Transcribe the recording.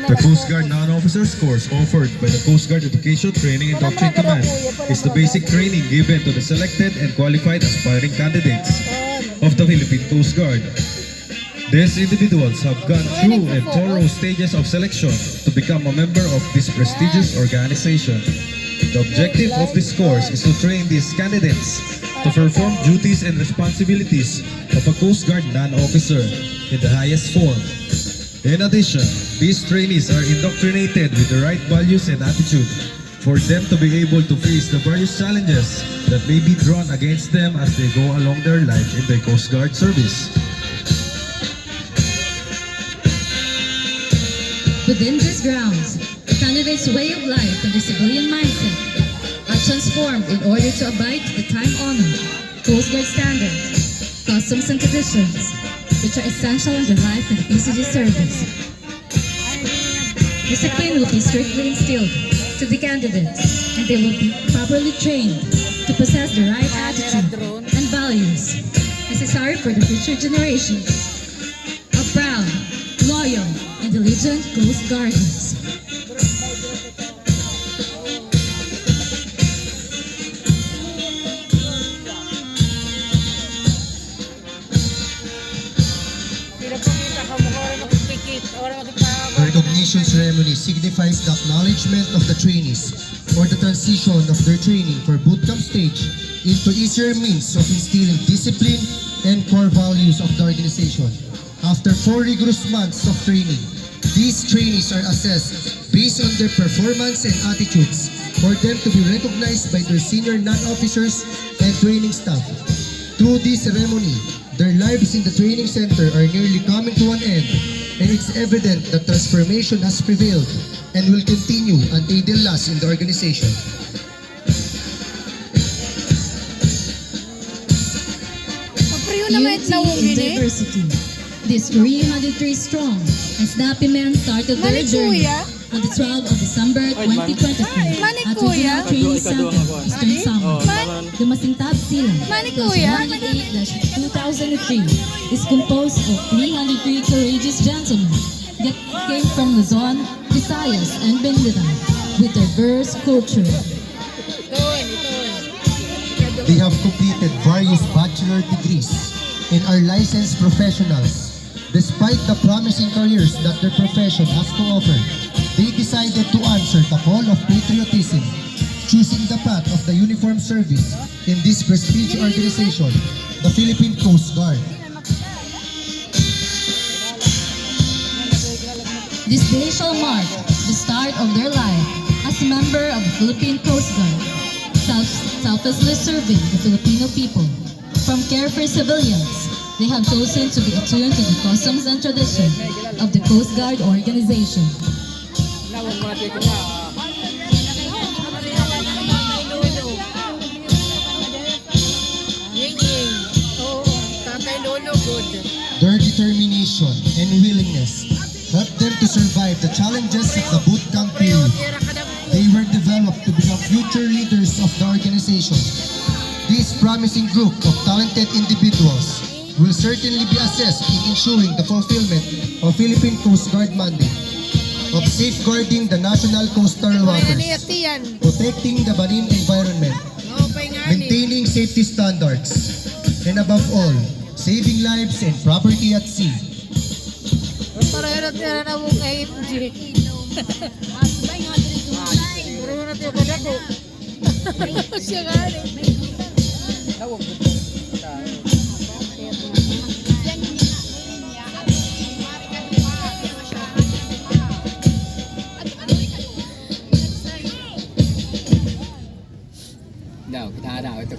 The Coast Guard non-officers course offered by the Coast Guard Education Training and Doctrine Command is the basic training given to the selected and qualified aspiring candidates of the Philippine Coast Guard. These individuals have gone through and thorough stages of selection to become a member of this prestigious organization. The objective of this course is to train these candidates to perform duties and responsibilities of a Coast Guard non-officer in the highest form. In addition, these trainees are indoctrinated with the right values and attitude for them to be able to face the various challenges that may be drawn against them as they go along their life in the Coast Guard service. Within these grounds, the candidate's way of life and their civilian mindset are transformed in order to abide to the time-honored Coast Guard standards, customs and traditions, which are essential in their life in the PCG service. Discipline will be strictly instilled to the candidates, and they will be properly trained to possess the right attitude and values necessary for the future generations of proud, loyal, and diligent Coast Guardians. The recognition ceremony signifies the acknowledgement of the trainees or the transition of their training for bootcamp stage into easier means of instilling discipline and core values of the organization. After 4 rigorous months of training, these trainees are assessed based on their performance and attitudes for them to be recognized by their senior non-officers and training staff. Through this ceremony, their lives in the training center are nearly coming to an end, and it's evident that transformation has prevailed and will continue until they last in the organization. Unity in diversity. This 303 strong and snappy men started their journey on the 12th of December 2023 at Regional Training Center, Eastern Samar. The Masintab Silang Class 108-2003 is composed of 303 courageous gentlemen that came from Luzon, Visayas, and Mindanao with diverse culture. They have completed various bachelor degrees and are licensed professionals. Despite the promising careers that their profession has to offer, they decided to answer the call of patriotism, choosing the path of the uniformed service in this prestigious organization, the Philippine Coast Guard. This day shall mark the start of their life as a member of the Philippine Coast Guard, selflessly serving the Filipino people. From carefree civilians, they have chosen to be attuned to the customs and tradition of the Coast Guard organization. Their determination and willingness helped them to survive the challenges of the bootcamp period. They were developed to become future leaders of the organization. This promising group of talented individuals will certainly be assessed in ensuring the fulfillment of Philippine Coast Guard mandate of safeguarding the national coastal waters, protecting the marine environment, maintaining safety standards, and above all, saving lives and property at sea. Daw, kita daw ito